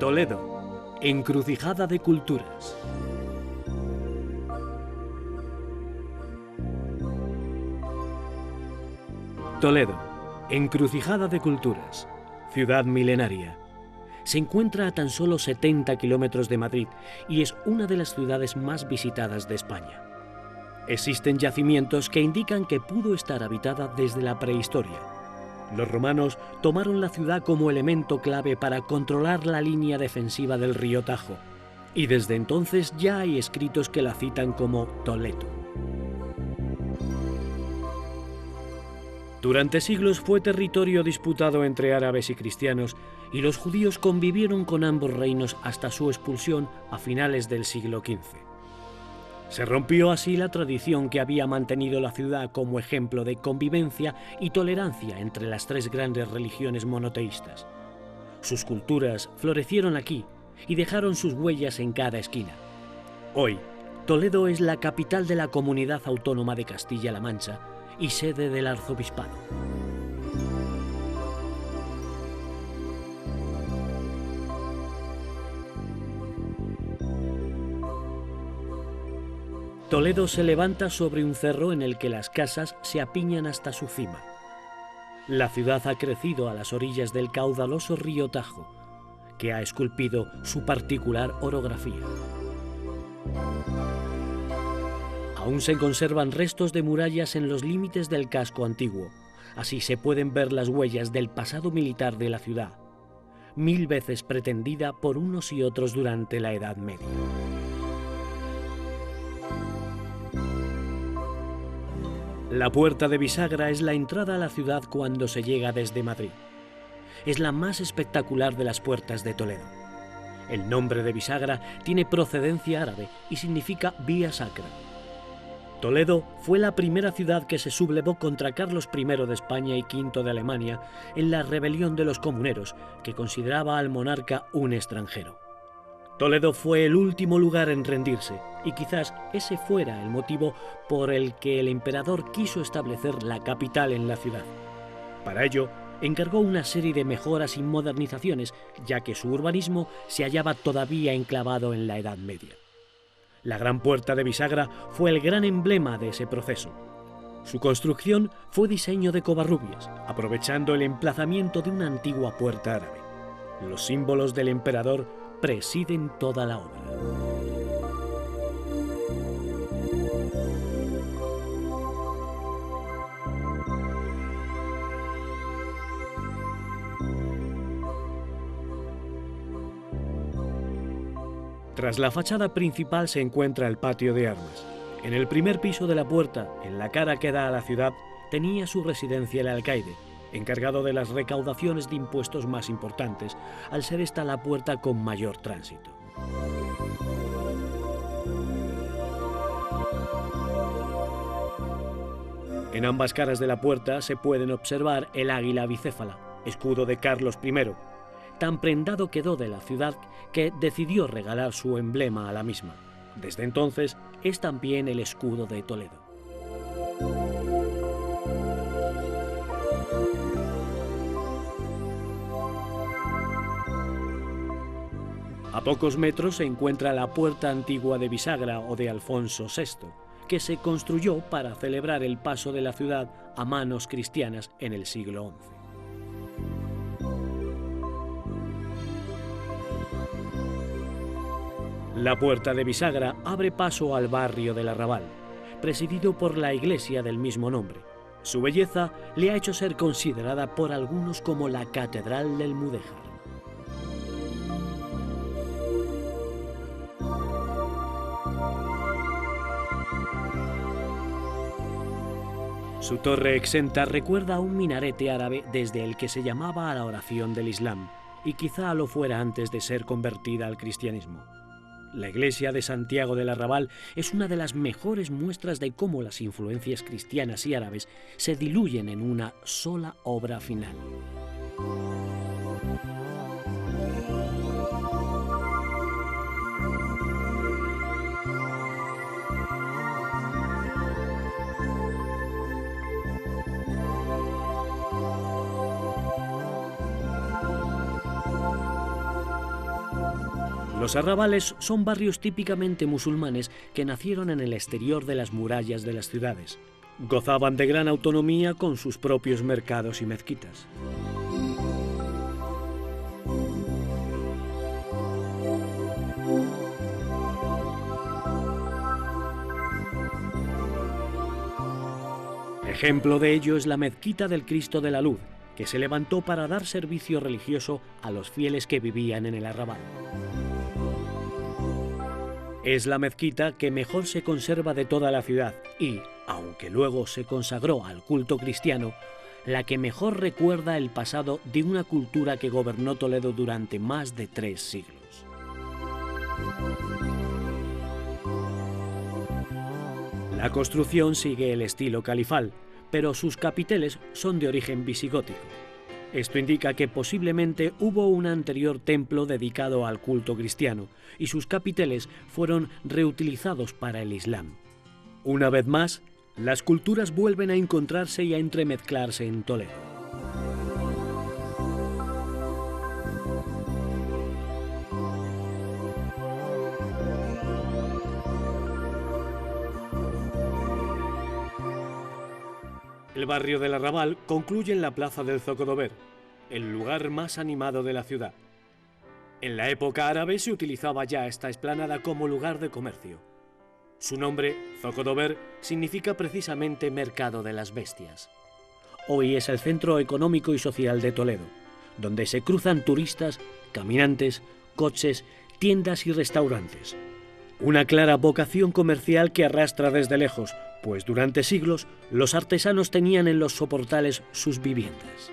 Toledo, encrucijada de culturas. Toledo, encrucijada de culturas, ciudad milenaria. Se encuentra a tan solo 70 kilómetros de Madrid y es una de las ciudades más visitadas de España. Existen yacimientos que indican que pudo estar habitada desde la prehistoria. Los romanos tomaron la ciudad como elemento clave para controlar la línea defensiva del río Tajo, y desde entonces ya hay escritos que la citan como Toledo. Durante siglos fue territorio disputado entre árabes y cristianos, y los judíos convivieron con ambos reinos hasta su expulsión a finales del siglo XV. Se rompió así la tradición que había mantenido la ciudad como ejemplo de convivencia y tolerancia entre las tres grandes religiones monoteístas. Sus culturas florecieron aquí y dejaron sus huellas en cada esquina. Hoy, Toledo es la capital de la Comunidad Autónoma de Castilla-La Mancha y sede del arzobispado. Toledo se levanta sobre un cerro en el que las casas se apiñan hasta su cima. La ciudad ha crecido a las orillas del caudaloso río Tajo, que ha esculpido su particular orografía. Aún se conservan restos de murallas en los límites del casco antiguo. Así se pueden ver las huellas del pasado militar de la ciudad, 1000 veces pretendida por unos y otros durante la Edad Media. La Puerta de Bisagra es la entrada a la ciudad cuando se llega desde Madrid. Es la más espectacular de las puertas de Toledo. El nombre de Bisagra tiene procedencia árabe y significa vía sacra. Toledo fue la primera ciudad que se sublevó contra Carlos I de España y V de Alemania en la rebelión de los comuneros, que consideraba al monarca un extranjero. Toledo fue el último lugar en rendirse, y quizás ese fuera el motivo por el que el emperador quiso establecer la capital en la ciudad. Para ello, encargó una serie de mejoras y modernizaciones, ya que su urbanismo se hallaba todavía enclavado en la Edad Media. La Gran Puerta de Bisagra fue el gran emblema de ese proceso. Su construcción fue diseño de Covarrubias, aprovechando el emplazamiento de una antigua puerta árabe. Los símbolos del emperador presiden toda la obra. Tras la fachada principal se encuentra el patio de armas. En el primer piso de la puerta, en la cara que da a la ciudad, tenía su residencia el alcaide, encargado de las recaudaciones de impuestos más importantes, al ser esta la puerta con mayor tránsito. En ambas caras de la puerta se pueden observar el águila bicéfala, escudo de Carlos I. Tan prendado quedó de la ciudad que decidió regalar su emblema a la misma. Desde entonces es también el escudo de Toledo. A pocos metros se encuentra la Puerta Antigua de Bisagra o de Alfonso VI, que se construyó para celebrar el paso de la ciudad a manos cristianas en el siglo XI. La Puerta de Bisagra abre paso al barrio del Arrabal, presidido por la iglesia del mismo nombre. Su belleza le ha hecho ser considerada por algunos como la Catedral del Mudéjar. Su torre exenta recuerda a un minarete árabe desde el que se llamaba a la oración del Islam, y quizá lo fuera antes de ser convertida al cristianismo. La iglesia de Santiago del Arrabal es una de las mejores muestras de cómo las influencias cristianas y árabes se diluyen en una sola obra final. Los arrabales son barrios típicamente musulmanes que nacieron en el exterior de las murallas de las ciudades. Gozaban de gran autonomía con sus propios mercados y mezquitas. Ejemplo de ello es la mezquita del Cristo de la Luz, que se levantó para dar servicio religioso a los fieles que vivían en el arrabal. Es la mezquita que mejor se conserva de toda la ciudad y, aunque luego se consagró al culto cristiano, la que mejor recuerda el pasado de una cultura que gobernó Toledo durante más de 3 siglos. La construcción sigue el estilo califal, pero sus capiteles son de origen visigótico. Esto indica que posiblemente hubo un anterior templo dedicado al culto cristiano y sus capiteles fueron reutilizados para el Islam. Una vez más, las culturas vuelven a encontrarse y a entremezclarse en Toledo. El barrio del Arrabal concluye en la plaza del Zocodover, el lugar más animado de la ciudad. En la época árabe se utilizaba ya esta explanada como lugar de comercio. Su nombre, Zocodover, significa precisamente mercado de las bestias. Hoy es el centro económico y social de Toledo, donde se cruzan turistas, caminantes, coches, tiendas y restaurantes. Una clara vocación comercial que arrastra desde lejos, pues durante siglos los artesanos tenían en los soportales sus viviendas.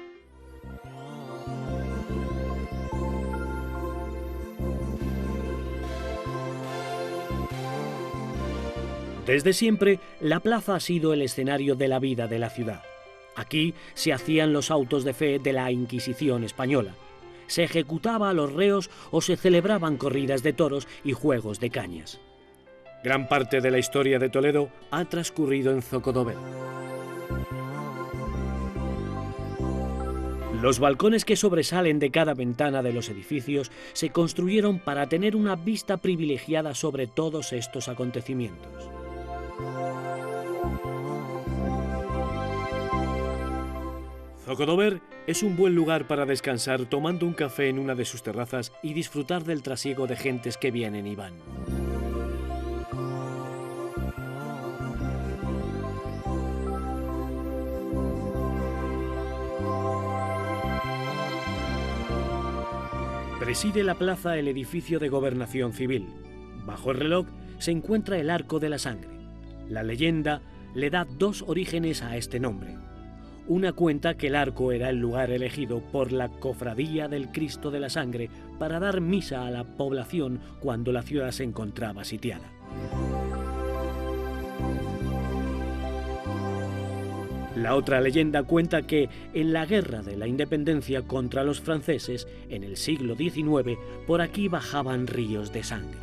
Desde siempre, la plaza ha sido el escenario de la vida de la ciudad. Aquí se hacían los autos de fe de la Inquisición española. Se ejecutaba a los reos o se celebraban corridas de toros y juegos de cañas. Gran parte de la historia de Toledo ha transcurrido en Zocodover. Los balcones que sobresalen de cada ventana de los edificios se construyeron para tener una vista privilegiada sobre todos estos acontecimientos. Zocodover es un buen lugar para descansar tomando un café en una de sus terrazas y disfrutar del trasiego de gentes que vienen y van. Preside la plaza el edificio de Gobernación Civil. Bajo el reloj se encuentra el Arco de la Sangre. La leyenda le da 2 orígenes a este nombre. Una cuenta que el arco era el lugar elegido por la Cofradía del Cristo de la Sangre para dar misa a la población cuando la ciudad se encontraba sitiada. La otra leyenda cuenta que en la Guerra de la Independencia contra los franceses, en el siglo XIX, por aquí bajaban ríos de sangre.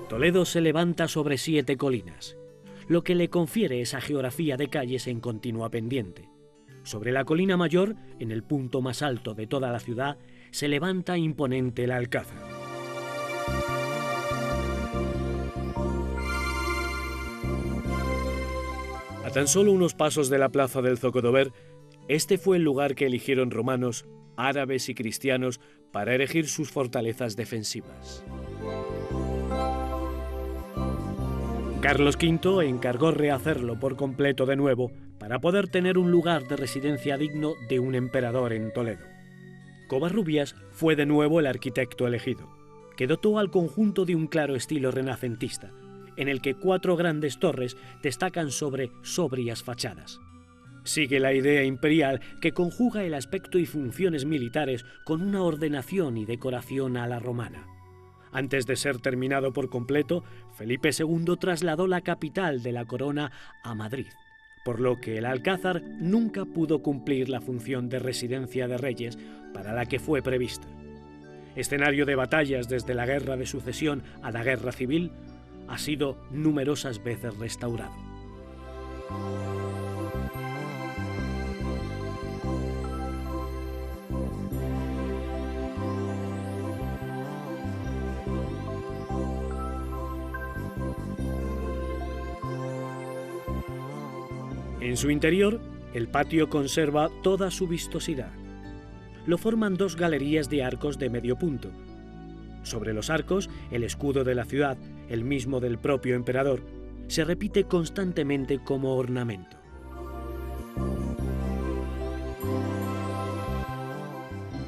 Toledo se levanta sobre 7 colinas, lo que le confiere esa geografía de calles en continua pendiente. Sobre la colina mayor, en el punto más alto de toda la ciudad, se levanta imponente el Alcázar. A tan solo unos pasos de la plaza del Zocodover, este fue el lugar que eligieron romanos árabes y cristianos, para erigir sus fortalezas defensivas. Carlos V encargó rehacerlo por completo de nuevo para poder tener un lugar de residencia digno de un emperador en Toledo. Covarrubias fue de nuevo el arquitecto elegido, que dotó al conjunto de un claro estilo renacentista, en el que 4 grandes torres destacan sobre sobrias fachadas. Sigue la idea imperial que conjuga el aspecto y funciones militares con una ordenación y decoración a la romana. Antes de ser terminado por completo, Felipe II trasladó la capital de la corona a Madrid, por lo que el Alcázar nunca pudo cumplir la función de residencia de reyes para la que fue prevista. Escenario de batallas desde la Guerra de Sucesión a la Guerra Civil, ha sido numerosas veces restaurado. En su interior, el patio conserva toda su vistosidad. Lo forman 2 galerías de arcos de medio punto. Sobre los arcos, el escudo de la ciudad, el mismo del propio emperador, se repite constantemente como ornamento.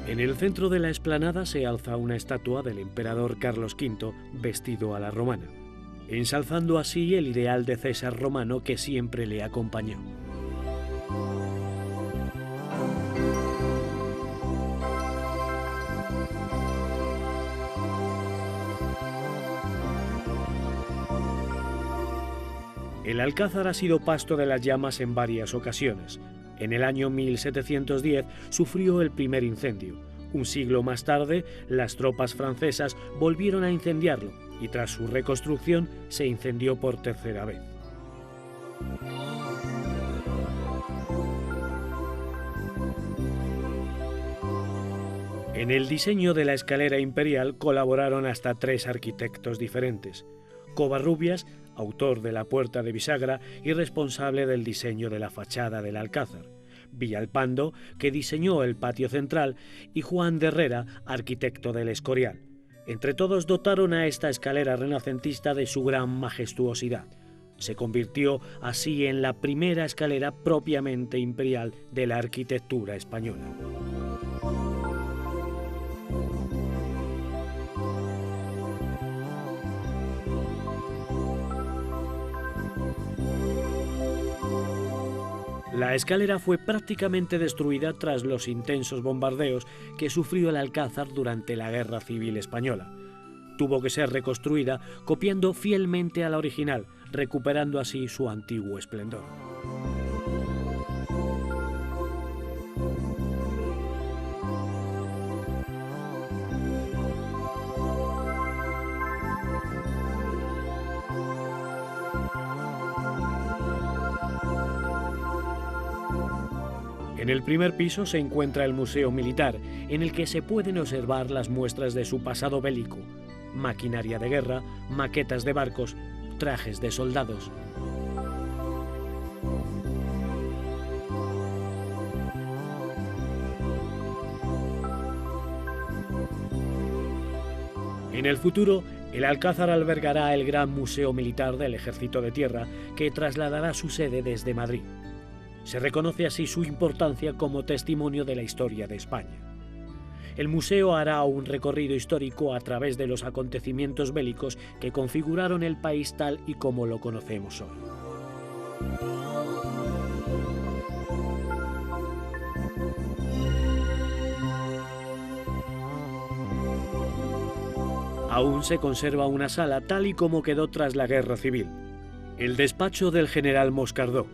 En el centro de la explanada se alza una estatua del emperador Carlos V vestido a la romana, ensalzando así el ideal de César romano que siempre le acompañó. El Alcázar ha sido pasto de las llamas en varias ocasiones. En el año 1710 sufrió el primer incendio. Un siglo más tarde, las tropas francesas volvieron a incendiarlo y tras su reconstrucción se incendió por tercera vez. En el diseño de la escalera imperial colaboraron hasta 3 arquitectos diferentes. Covarrubias, autor de la Puerta de Bisagra y responsable del diseño de la fachada del Alcázar; Villalpando, que diseñó el patio central; y Juan de Herrera, arquitecto del Escorial. Entre todos dotaron a esta escalera renacentista de su gran majestuosidad. Se convirtió así en la primera escalera propiamente imperial de la arquitectura española. La escalera fue prácticamente destruida tras los intensos bombardeos que sufrió el Alcázar durante la Guerra Civil Española. Tuvo que ser reconstruida copiando fielmente a la original, recuperando así su antiguo esplendor. En el primer piso se encuentra el Museo Militar, en el que se pueden observar las muestras de su pasado bélico, maquinaria de guerra, maquetas de barcos, trajes de soldados. En el futuro, el Alcázar albergará el Gran Museo Militar del Ejército de Tierra, que trasladará su sede desde Madrid. Se reconoce así su importancia como testimonio de la historia de España. El museo hará un recorrido histórico a través de los acontecimientos bélicos que configuraron el país tal y como lo conocemos hoy. Aún se conserva una sala tal y como quedó tras la Guerra Civil, el despacho del general Moscardó.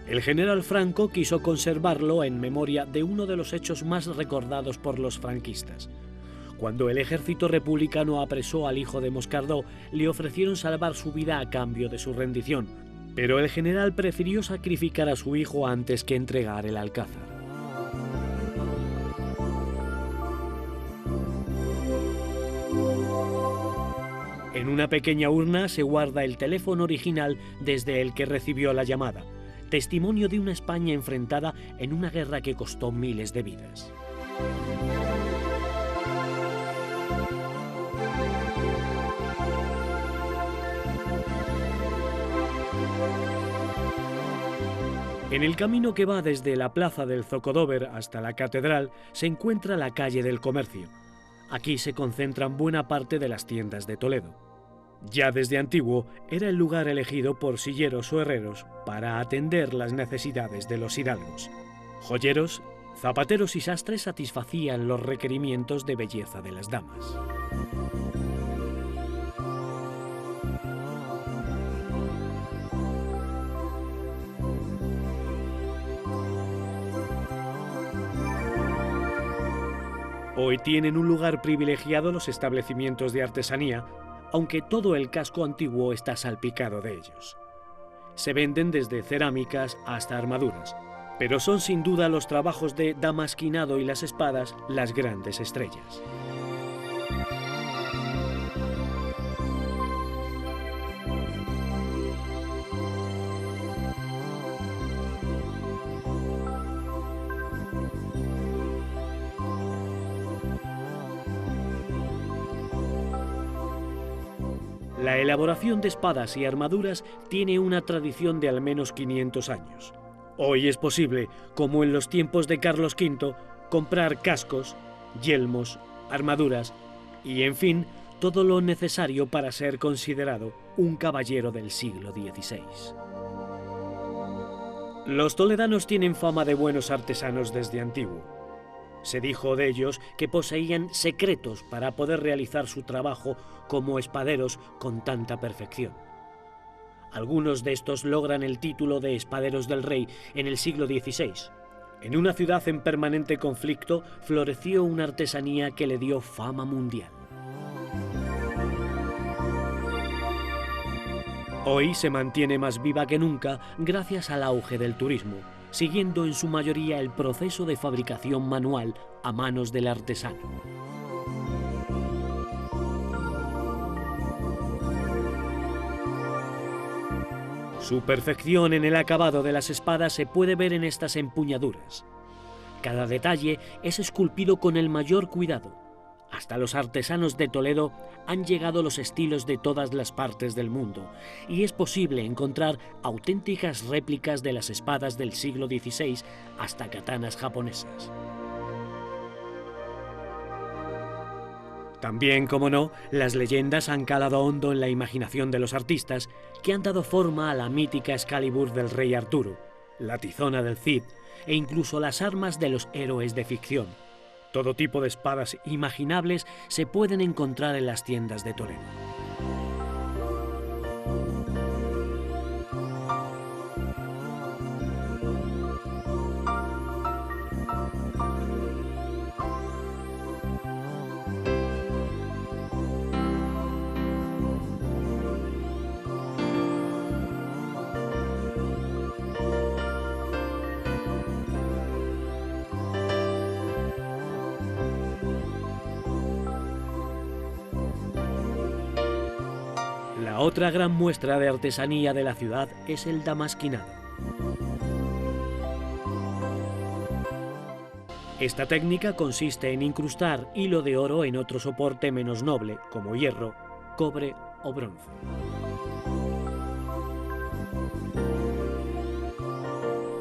El general Franco quiso conservarlo en memoria de uno de los hechos más recordados por los franquistas. Cuando el ejército republicano apresó al hijo de Moscardó, le ofrecieron salvar su vida a cambio de su rendición, pero el general prefirió sacrificar a su hijo antes que entregar el Alcázar. En una pequeña urna se guarda el teléfono original desde el que recibió la llamada, testimonio de una España enfrentada en una guerra que costó miles de vidas. En el camino que va desde la plaza del Zocodover hasta la catedral se encuentra la calle del Comercio. Aquí se concentran buena parte de las tiendas de Toledo. Ya desde antiguo era el lugar elegido por silleros o herreros para atender las necesidades de los hidalgos. Joyeros, zapateros y sastres satisfacían los requerimientos de belleza de las damas. Hoy tienen un lugar privilegiado los establecimientos de artesanía, aunque todo el casco antiguo está salpicado de ellos. Se venden desde cerámicas hasta armaduras, pero son sin duda los trabajos de damasquinado y las espadas las grandes estrellas. La elaboración de espadas y armaduras tiene una tradición de al menos 500 años. Hoy es posible, como en los tiempos de Carlos V, comprar cascos, yelmos, armaduras y, en fin, todo lo necesario para ser considerado un caballero del siglo XVI. Los toledanos tienen fama de buenos artesanos desde antiguo. Se dijo de ellos que poseían secretos para poder realizar su trabajo como espaderos con tanta perfección. Algunos de estos logran el título de espaderos del rey en el siglo XVI. En una ciudad en permanente conflicto floreció una artesanía que le dio fama mundial. Hoy se mantiene más viva que nunca gracias al auge del turismo, siguiendo en su mayoría el proceso de fabricación manual a manos del artesano. Su perfección en el acabado de las espadas se puede ver en estas empuñaduras. Cada detalle es esculpido con el mayor cuidado. Hasta los artesanos de Toledo han llegado los estilos de todas las partes del mundo y es posible encontrar auténticas réplicas de las espadas del siglo XVI hasta katanas japonesas. También, como no, las leyendas han calado hondo en la imaginación de los artistas que han dado forma a la mítica Excalibur del rey Arturo, la tizona del Cid e incluso las armas de los héroes de ficción. Todo tipo de espadas imaginables se pueden encontrar en las tiendas de Toledo. La otra gran muestra de artesanía de la ciudad es el damasquinado. Esta técnica consiste en incrustar hilo de oro en otro soporte menos noble, como hierro, cobre o bronce.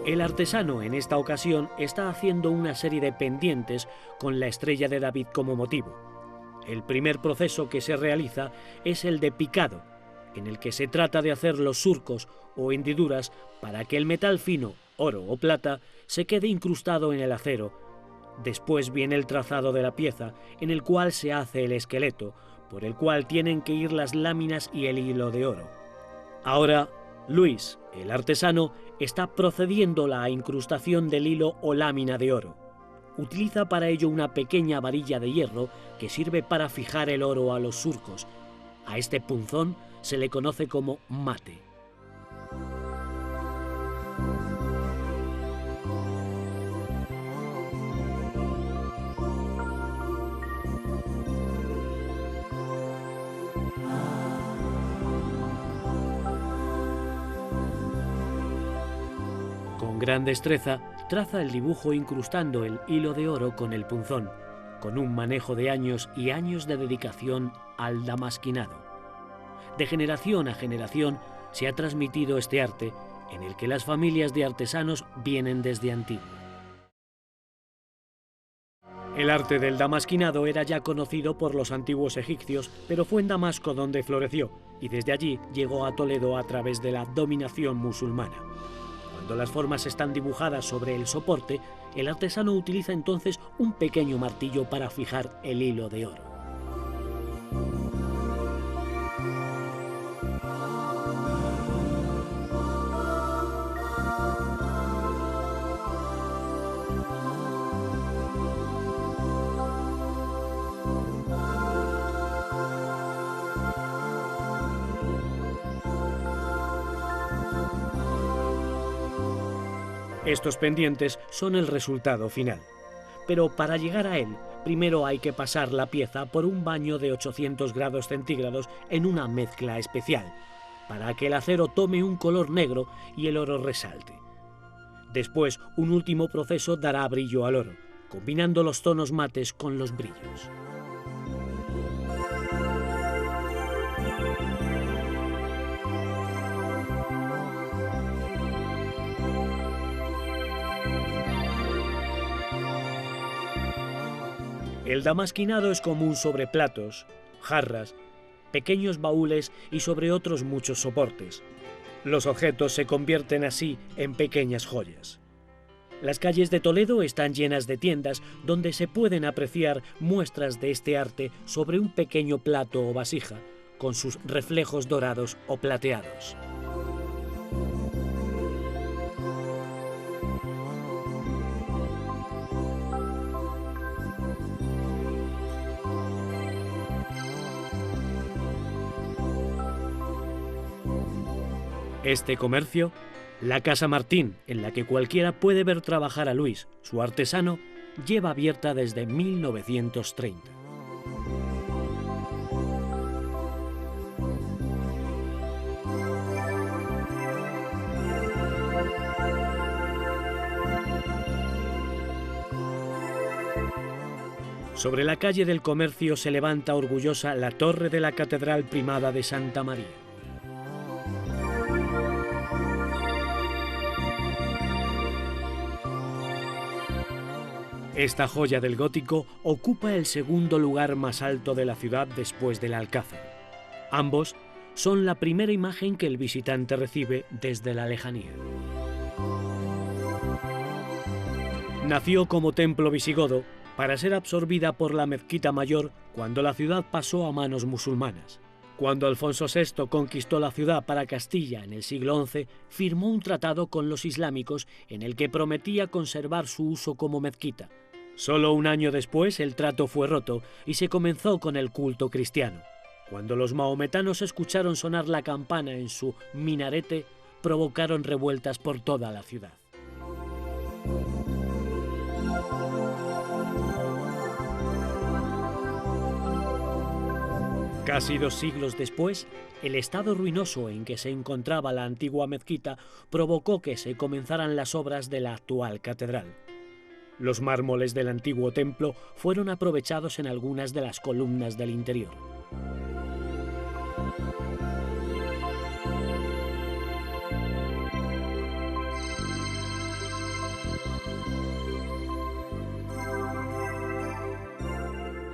El artesano en esta ocasión está haciendo una serie de pendientes con la estrella de David como motivo. El primer proceso que se realiza es el de picado, en el que se trata de hacer los surcos o hendiduras para que el metal fino, oro o plata, se quede incrustado en el acero. Después viene el trazado de la pieza, en el cual se hace el esqueleto, por el cual tienen que ir las láminas y el hilo de oro. Ahora, Luis, el artesano, está procediendo a la incrustación del hilo o lámina de oro. Utiliza para ello una pequeña varilla de hierro que sirve para fijar el oro a los surcos. A este punzón se le conoce como mate. Con Con gran destreza, traza el dibujo incrustando el hilo de oro con el punzón, con un manejo de años y años de dedicación al damasquinado. De generación a generación se ha transmitido este arte, en el que las familias de artesanos vienen desde antiguo. El arte del damasquinado era ya conocido por los antiguos egipcios, pero fue en Damasco donde floreció, y desde allí llegó a Toledo a través de la dominación musulmana. Cuando las formas están dibujadas sobre el soporte, el artesano utiliza entonces un pequeño martillo para fijar el hilo de oro. Estos pendientes son el resultado final. Pero para llegar a él, primero hay que pasar la pieza por un baño de 800 grados centígrados en una mezcla especial, para que el acero tome un color negro y el oro resalte. Después, un último proceso dará brillo al oro, combinando los tonos mates con los brillos. El damasquinado es común sobre platos, jarras, pequeños baúles y sobre otros muchos soportes. Los objetos se convierten así en pequeñas joyas. Las calles de Toledo están llenas de tiendas donde se pueden apreciar muestras de este arte sobre un pequeño plato o vasija, con sus reflejos dorados o plateados. Este comercio, la Casa Martín, en la que cualquiera puede ver trabajar a Luis, su artesano, lleva abierta desde 1930. Sobre la calle del Comercio se levanta orgullosa la torre de la Catedral Primada de Santa María. Esta joya del gótico ocupa el segundo lugar más alto de la ciudad después del Alcázar. Ambos son la primera imagen que el visitante recibe desde la lejanía. Nació como templo visigodo para ser absorbida por la mezquita mayor cuando la ciudad pasó a manos musulmanas. Cuando Alfonso VI conquistó la ciudad para Castilla en el siglo XI, firmó un tratado con los islámicos en el que prometía conservar su uso como mezquita. Solo un año después el trato fue roto y se comenzó con el culto cristiano. Cuando los mahometanos escucharon sonar la campana en su minarete, provocaron revueltas por toda la ciudad. Casi 2 siglos después, el estado ruinoso en que se encontraba la antigua mezquita provocó que se comenzaran las obras de la actual catedral. Los mármoles del antiguo templo fueron aprovechados en algunas de las columnas del interior.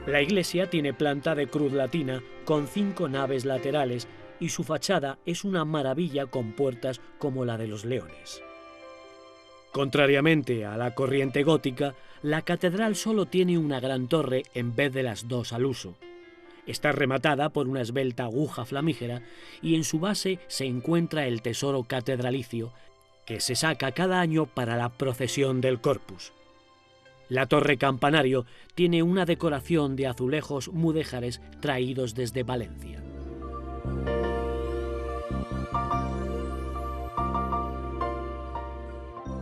La iglesia tiene planta de cruz latina con 5 naves laterales y su fachada es una maravilla con puertas como la de los leones. Contrariamente a la corriente gótica, la catedral solo tiene una gran torre en vez de las 2 al uso. Está rematada por una esbelta aguja flamígera y en su base se encuentra el tesoro catedralicio que se saca cada año para la procesión del Corpus. La torre campanario tiene una decoración de azulejos mudéjares traídos desde Valencia.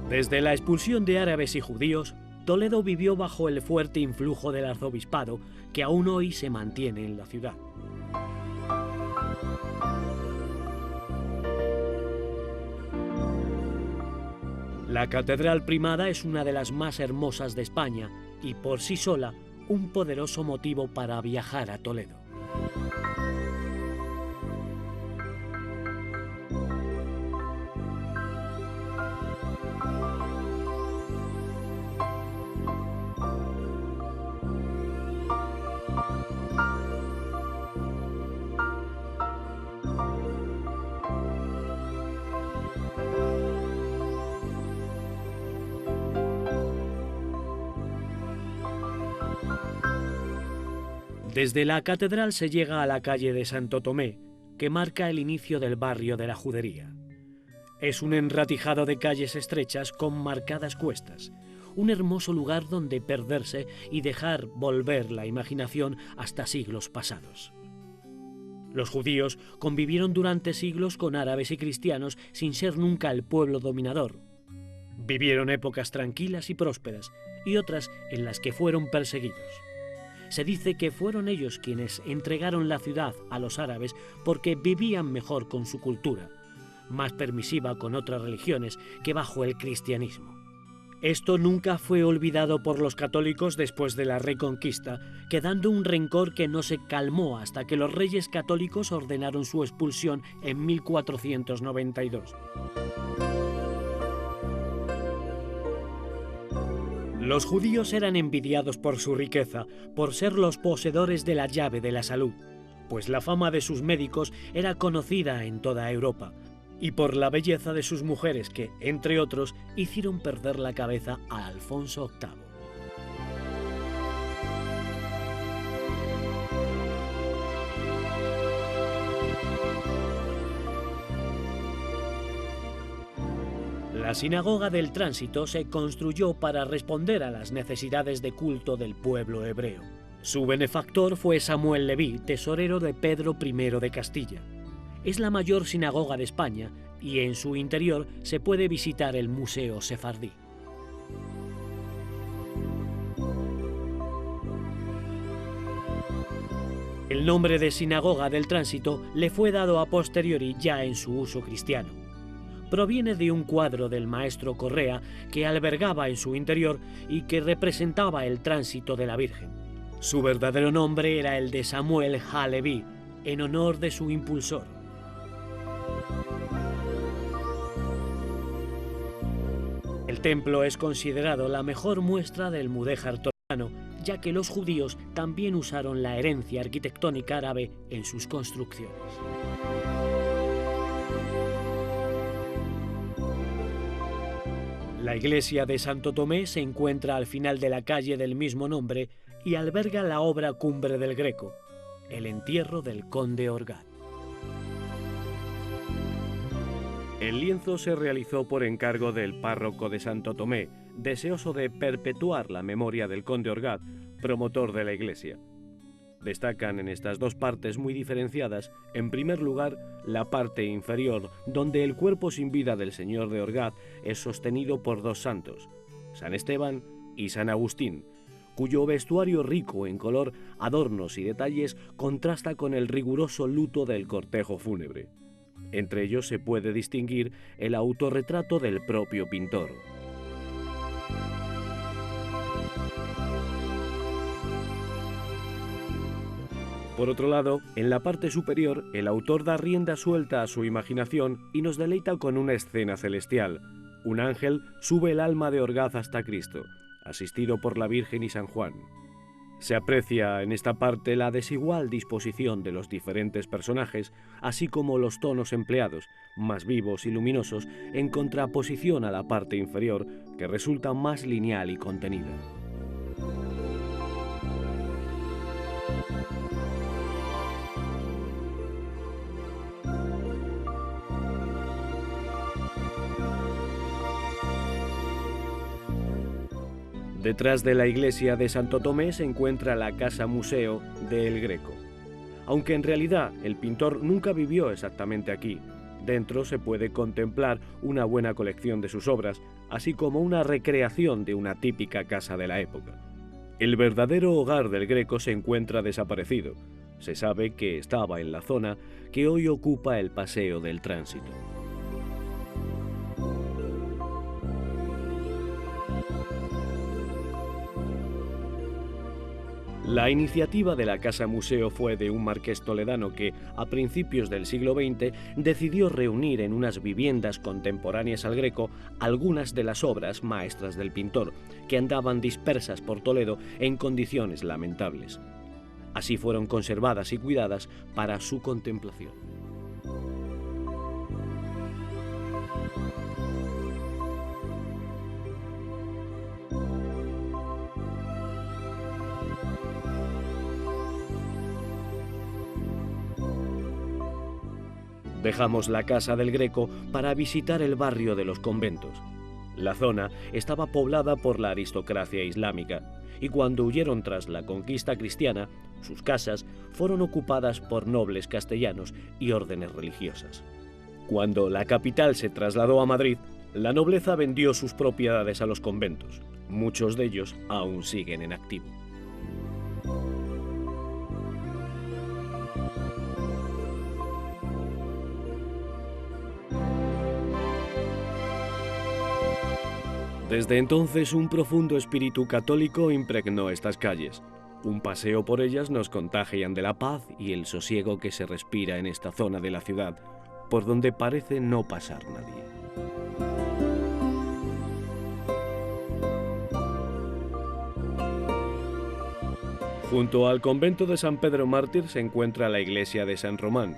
Desde la expulsión de árabes y judíos, Toledo vivió bajo el fuerte influjo del arzobispado, que aún hoy se mantiene en la ciudad. La Catedral Primada es una de las más hermosas de España y por sí sola un poderoso motivo para viajar a Toledo. Desde la catedral se llega a la calle de Santo Tomé, que marca el inicio del barrio de la Judería. Es un enratijado de calles estrechas con marcadas cuestas, un hermoso lugar donde perderse y dejar volver la imaginación hasta siglos pasados. Los judíos convivieron durante siglos con árabes y cristianos sin ser nunca el pueblo dominador. Vivieron épocas tranquilas y prósperas y otras en las que fueron perseguidos. Se dice que fueron ellos quienes entregaron la ciudad a los árabes porque vivían mejor con su cultura, más permisiva con otras religiones que bajo el cristianismo. Esto nunca fue olvidado por los católicos después de la Reconquista, quedando un rencor que no se calmó hasta que los reyes católicos ordenaron su expulsión en 1492. Los judíos eran envidiados por su riqueza, por ser los poseedores de la llave de la salud, pues la fama de sus médicos era conocida en toda Europa, y por la belleza de sus mujeres que, entre otros, hicieron perder la cabeza a Alfonso VIII. La Sinagoga del Tránsito se construyó para responder a las necesidades de culto del pueblo hebreo. Su benefactor fue Samuel Leví, tesorero de Pedro I de Castilla. Es la mayor sinagoga de España y en su interior se puede visitar el Museo Sefardí. El nombre de Sinagoga del Tránsito le fue dado a posteriori ya en su uso cristiano. Proviene de un cuadro del maestro Correa que albergaba en su interior y que representaba el tránsito de la Virgen. Su verdadero nombre era el de Samuel ha-Leví, en honor de su impulsor. El templo es considerado la mejor muestra del mudéjar toledano, ya que los judíos también usaron la herencia arquitectónica árabe en sus construcciones. La iglesia de Santo Tomé se encuentra al final de la calle del mismo nombre y alberga la obra cumbre del Greco, el entierro del conde Orgaz. El lienzo se realizó por encargo del párroco de Santo Tomé, deseoso de perpetuar la memoria del conde Orgaz, promotor de la iglesia. Destacan en estas dos partes muy diferenciadas, en primer lugar, la parte inferior, donde el cuerpo sin vida del señor de Orgaz es sostenido por dos santos, San Esteban y San Agustín, cuyo vestuario rico en color, adornos y detalles contrasta con el riguroso luto del cortejo fúnebre. Entre ellos se puede distinguir el autorretrato del propio pintor. Por otro lado, en la parte superior, el autor da rienda suelta a su imaginación y nos deleita con una escena celestial. Un ángel sube el alma de Orgaz hasta Cristo, asistido por la Virgen y San Juan. Se aprecia en esta parte la desigual disposición de los diferentes personajes, así como los tonos empleados, más vivos y luminosos, en contraposición a la parte inferior, que resulta más lineal y contenida. Detrás de la iglesia de Santo Tomé se encuentra la casa museo de El Greco. Aunque en realidad el pintor nunca vivió exactamente aquí, dentro se puede contemplar una buena colección de sus obras, así como una recreación de una típica casa de la época. El verdadero hogar del Greco se encuentra desaparecido. Se sabe que estaba en la zona que hoy ocupa el Paseo del Tránsito. La iniciativa de la Casa Museo fue de un marqués toledano que, a principios del siglo XX, decidió reunir en unas viviendas contemporáneas al Greco algunas de las obras maestras del pintor, que andaban dispersas por Toledo en condiciones lamentables. Así fueron conservadas y cuidadas para su contemplación. Dejamos la casa del Greco para visitar el barrio de los conventos. La zona estaba poblada por la aristocracia islámica y cuando huyeron tras la conquista cristiana, sus casas fueron ocupadas por nobles castellanos y órdenes religiosas. Cuando la capital se trasladó a Madrid, la nobleza vendió sus propiedades a los conventos. Muchos de ellos aún siguen en activo. Desde entonces, un profundo espíritu católico impregnó estas calles. Un paseo por ellas nos contagian de la paz y el sosiego que se respira en esta zona de la ciudad, por donde parece no pasar nadie. Junto al convento de San Pedro Mártir se encuentra la iglesia de San Román.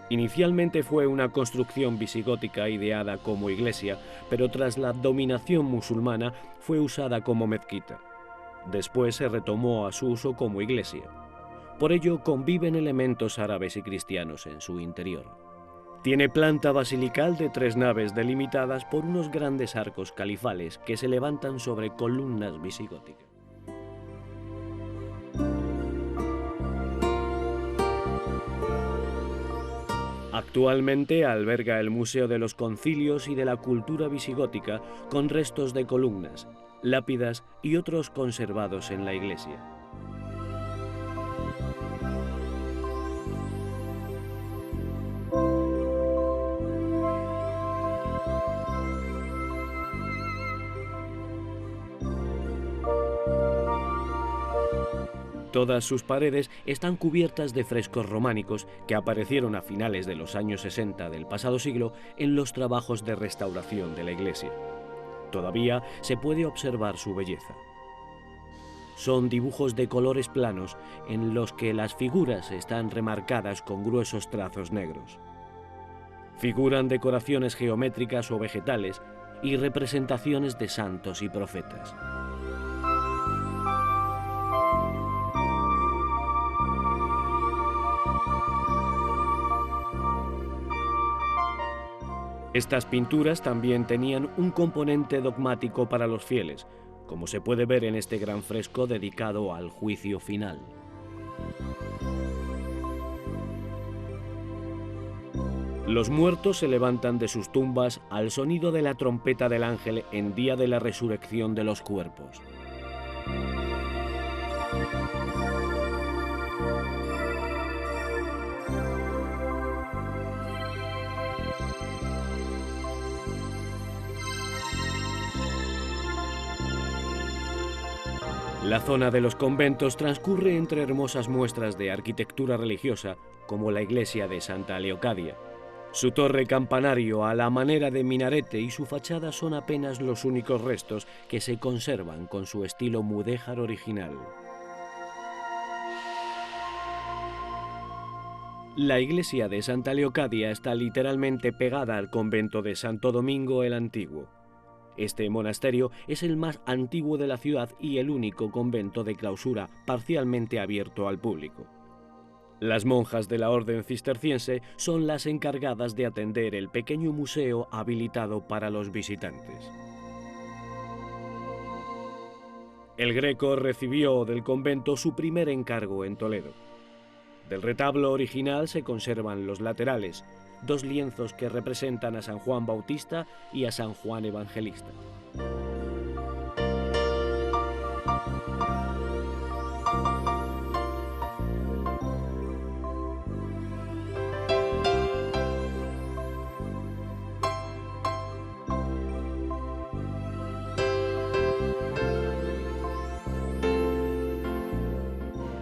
Inicialmente fue una construcción visigótica ideada como iglesia, pero tras la dominación musulmana fue usada como mezquita. Después se retomó a su uso como iglesia. Por ello conviven elementos árabes y cristianos en su interior. Tiene planta basilical de 3 naves delimitadas por unos grandes arcos califales que se levantan sobre columnas visigóticas. Actualmente alberga el Museo de los Concilios y de la Cultura Visigótica, con restos de columnas, lápidas y otros conservados en la iglesia. Todas sus paredes están cubiertas de frescos románicos que aparecieron a finales de los años 60 del pasado siglo en los trabajos de restauración de la iglesia. Todavía se puede observar su belleza. Son dibujos de colores planos en los que las figuras están remarcadas con gruesos trazos negros. Figuran decoraciones geométricas o vegetales y representaciones de santos y profetas. Estas pinturas también tenían un componente dogmático para los fieles, como se puede ver en este gran fresco dedicado al juicio final. Los muertos se levantan de sus tumbas al sonido de la trompeta del ángel en día de la resurrección de los cuerpos. La zona de los conventos transcurre entre hermosas muestras de arquitectura religiosa, como la iglesia de Santa Leocadia. Su torre campanario a la manera de minarete y su fachada son apenas los únicos restos que se conservan con su estilo mudéjar original. La iglesia de Santa Leocadia está literalmente pegada al convento de Santo Domingo el Antiguo. Este monasterio es el más antiguo de la ciudad y el único convento de clausura parcialmente abierto al público. Las monjas de la orden cisterciense son las encargadas de atender el pequeño museo habilitado para los visitantes. El Greco recibió del convento su primer encargo en Toledo. Del retablo original se conservan los laterales, 2 lienzos que representan a San Juan Bautista y a San Juan Evangelista.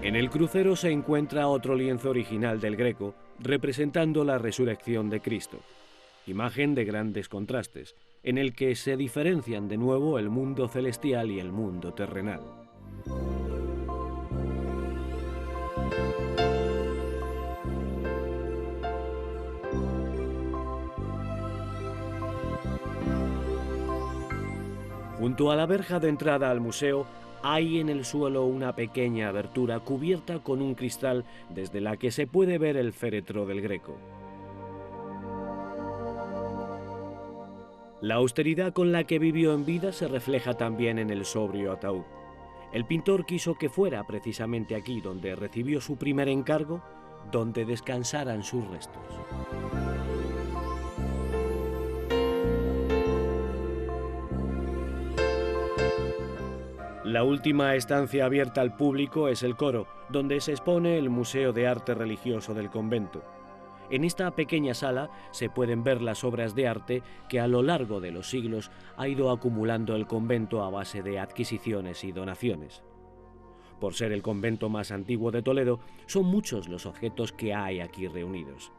En el crucero se encuentra otro lienzo original del Greco representando la resurrección de Cristo, imagen de grandes contrastes, en el que se diferencian de nuevo el mundo celestial y el mundo terrenal. Junto a la verja de entrada al museo hay en el suelo una pequeña abertura cubierta con un cristal desde la que se puede ver el féretro del Greco. La austeridad con la que vivió en vida se refleja también en el sobrio ataúd. El pintor quiso que fuera precisamente aquí donde recibió su primer encargo, donde descansaran sus restos. La última estancia abierta al público es el coro, donde se expone el Museo de Arte Religioso del convento. En esta pequeña sala se pueden ver las obras de arte que a lo largo de los siglos ha ido acumulando el convento a base de adquisiciones y donaciones. Por ser el convento más antiguo de Toledo, son muchos los objetos que hay aquí reunidos.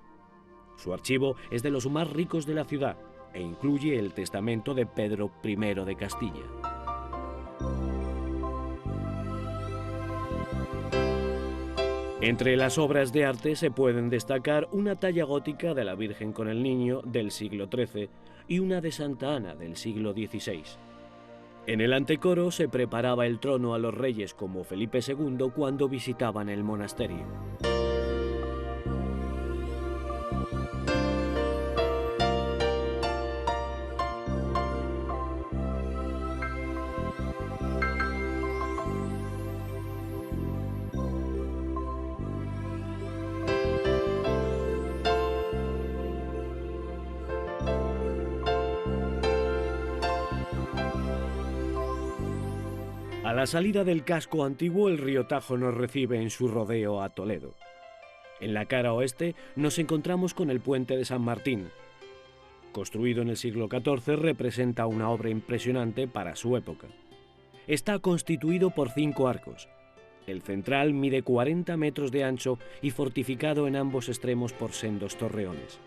Su archivo es de los más ricos de la ciudad e incluye el testamento de Pedro I de Castilla. Entre las obras de arte se pueden destacar una talla gótica de la Virgen con el Niño del siglo XIII y una de Santa Ana del siglo XVI. En el antecoro se preparaba el trono a los reyes como Felipe II cuando visitaban el monasterio. A la salida del casco antiguo, el río Tajo nos recibe en su rodeo a Toledo. En la cara oeste nos encontramos con el puente de San Martín. Construido en el siglo XIV, representa una obra impresionante para su época. Está constituido por 5 arcos. El central mide 40 metros de ancho y fortificado en ambos extremos por sendos torreones.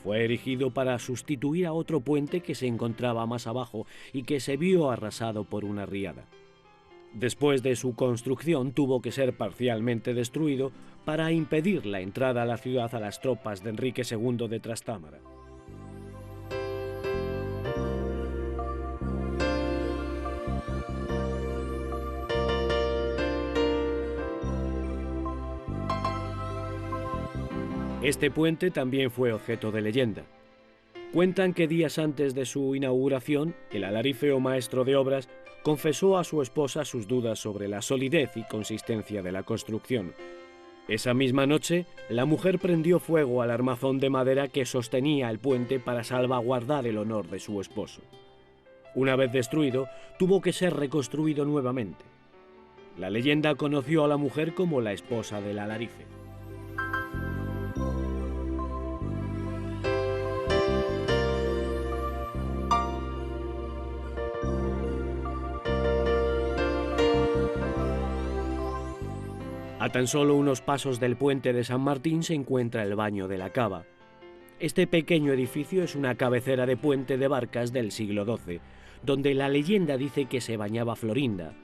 Fue erigido para sustituir a otro puente que se encontraba más abajo y que se vio arrasado por una riada. Después de su construcción tuvo que ser parcialmente destruido para impedir la entrada a la ciudad a las tropas de Enrique II de Trastámara. Este puente también fue objeto de leyenda. Cuentan que días antes de su inauguración, el alarife o maestro de obras confesó a su esposa sus dudas sobre la solidez y consistencia de la construcción. Esa misma noche, la mujer prendió fuego al armazón de madera que sostenía el puente para salvaguardar el honor de su esposo. Una vez destruido, tuvo que ser reconstruido nuevamente. La leyenda conoció a la mujer como la esposa del alarife. A tan solo unos pasos del puente de San Martín se encuentra el Baño de la Cava. Este pequeño edificio es una cabecera de puente de barcas del siglo XII, donde la leyenda dice que se bañaba Florinda,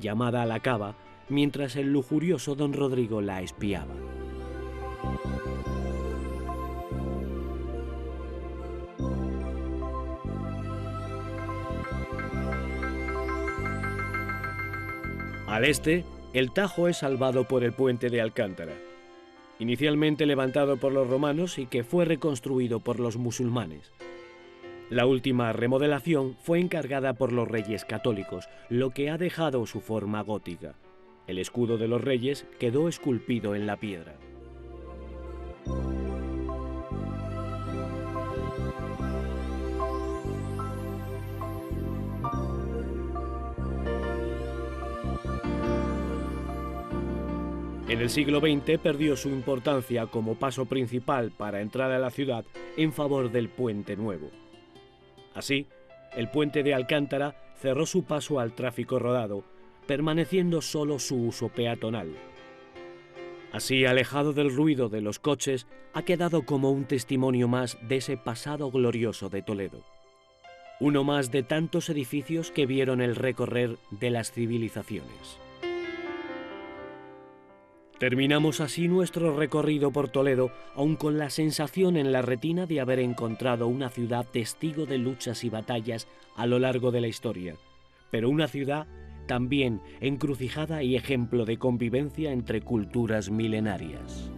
llamada a la Cava, mientras el lujurioso don Rodrigo la espiaba. Al este, el Tajo es salvado por el puente de Alcántara, inicialmente levantado por los romanos y que fue reconstruido por los musulmanes. La última remodelación fue encargada por los reyes católicos, lo que ha dejado su forma gótica. El escudo de los reyes quedó esculpido en la piedra. En el siglo XX perdió su importancia como paso principal para entrar a la ciudad en favor del Puente Nuevo. Así, el puente de Alcántara cerró su paso al tráfico rodado, permaneciendo solo su uso peatonal. Así, alejado del ruido de los coches, ha quedado como un testimonio más de ese pasado glorioso de Toledo. Uno más de tantos edificios que vieron el recorrer de las civilizaciones. Terminamos así nuestro recorrido por Toledo, aun con la sensación en la retina de haber encontrado una ciudad testigo de luchas y batallas a lo largo de la historia, pero una ciudad también encrucijada y ejemplo de convivencia entre culturas milenarias.